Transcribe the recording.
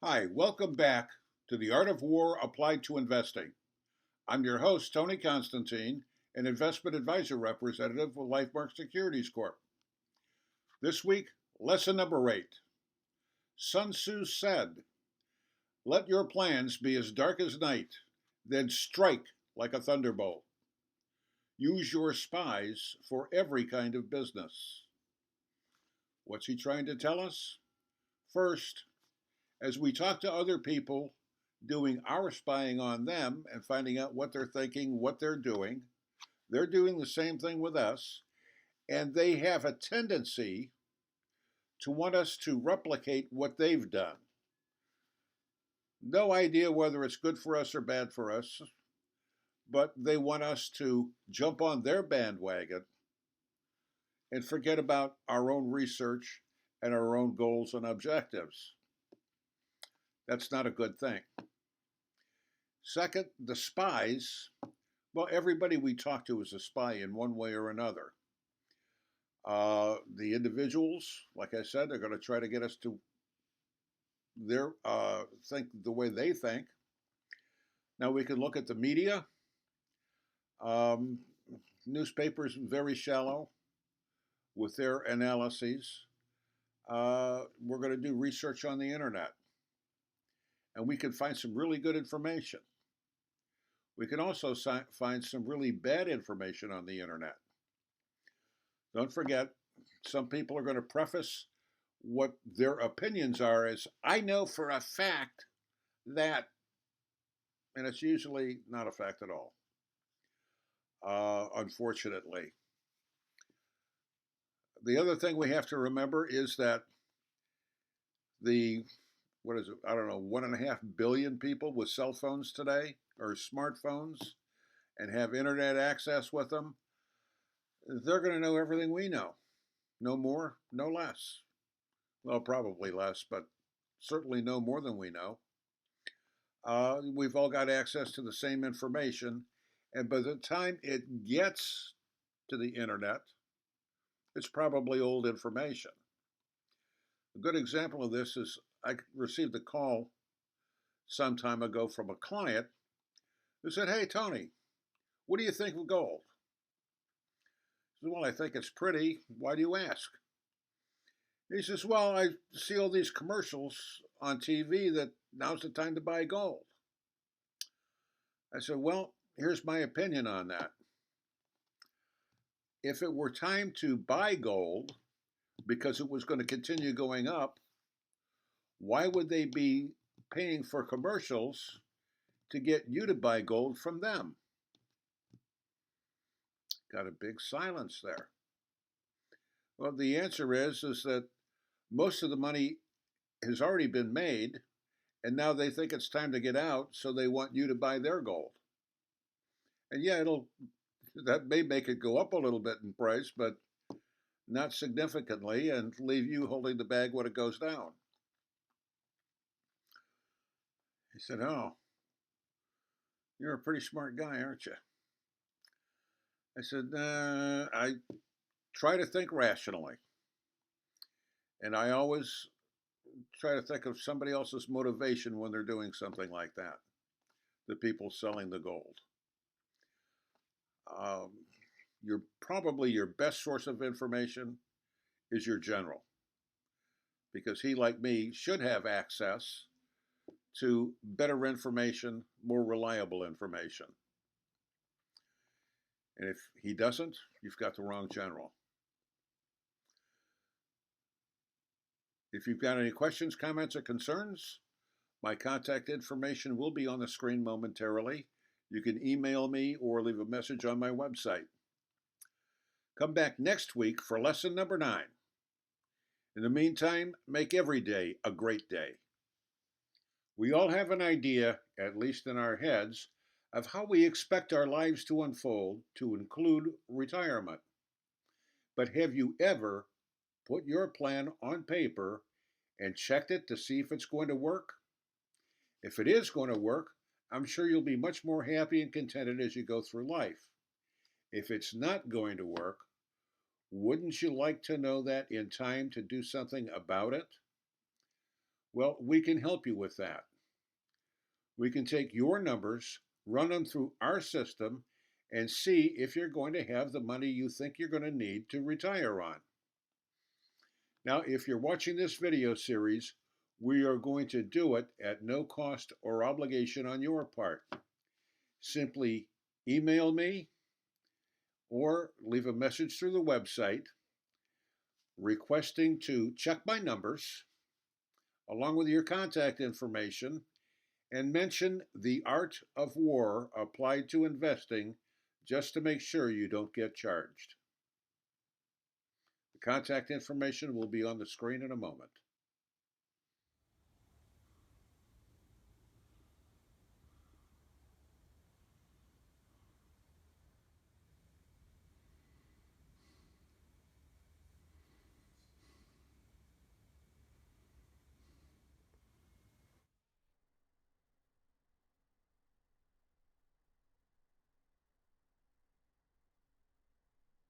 Hi, welcome back to The Art of War Applied to Investing. I'm your host, Tony Constantine, an investment advisor representative with LifeMark Securities Corp. This week, lesson number 8. Sun Tzu said, "Let your plans be as dark as night, then strike like a thunderbolt. Use your spies for every kind of business." What's he trying to tell us? First, as we talk to other people, doing our spying on them and finding out what they're thinking, what they're doing the same thing with us, and they have a tendency to want us to replicate what they've done. No idea whether it's good for us or bad for us, but they want us to jump on their bandwagon and forget about our own research and our own goals and objectives. That's not a good thing. Second, the spies. Well, everybody we talk to is a spy in one way or another. The individuals, like I said, they're going to try to get us to their think the way they think. Now we can look at the media. Um, Newspapers very shallow with their analyses. We're going to do research on the internet, and we can find some really good information. We can also find some really bad information on the internet. Don't forget, some people are going to preface what their opinions are as, "I know for a fact that," and it's usually not a fact at all, unfortunately. The other thing we have to remember is that the, what is it, I don't know, 1.5 billion people with cell phones today, or smartphones, and have internet access with them. They're going to know everything we know. No more, no less. Well, probably less, but certainly no more than we know. We've all got access to the same information, and by the time it gets to the internet, it's probably old information. A good example of this is I received a call some time ago from a client who said, "Hey, Tony, what do you think of gold?" I said, "Well, I think it's pretty. Why do you ask?" He says, "Well, I see all these commercials on TV that now's the time to buy gold." I said, "Well, here's my opinion on that. If it were time to buy gold because it was going to continue going up, why would they be paying for commercials to get you to buy gold from them?" Got a big silence there. Well, the answer is that most of the money has already been made, and now they think it's time to get out, so they want you to buy their gold. And yeah, that may make it go up a little bit in price, but not significantly, and leave you holding the bag when it goes down. He said, "Oh, you're a pretty smart guy, aren't you?" I said, "I try to think rationally, and I always try to think of somebody else's motivation when they're doing something like that, the people selling the gold. Um, your best source of information is your general, because he, like me, should have access to better information, more reliable information. And if he doesn't, you've got the wrong general." If you've got any questions, comments, or concerns, my contact information will be on the screen momentarily. You can email me or leave a message on my website. Come back next week for lesson number 9. In the meantime, make every day a great day. We all have an idea, at least in our heads, of how we expect our lives to unfold, to include retirement. But have you ever put your plan on paper and checked it to see if it's going to work? If it is going to work, I'm sure you'll be much more happy and contented as you go through life. If it's not going to work, wouldn't you like to know that in time to do something about it? Well, we can help you with that. We can take your numbers, run them through our system, and see if you're going to have the money you think you're going to need to retire on. Now, if you're watching this video series, we are going to do it at no cost or obligation on your part. Simply email me or leave a message through the website requesting to check my numbers along with your contact information and mention the art of war applied to investing just to make sure you don't get charged. The contact information will be on the screen in a moment.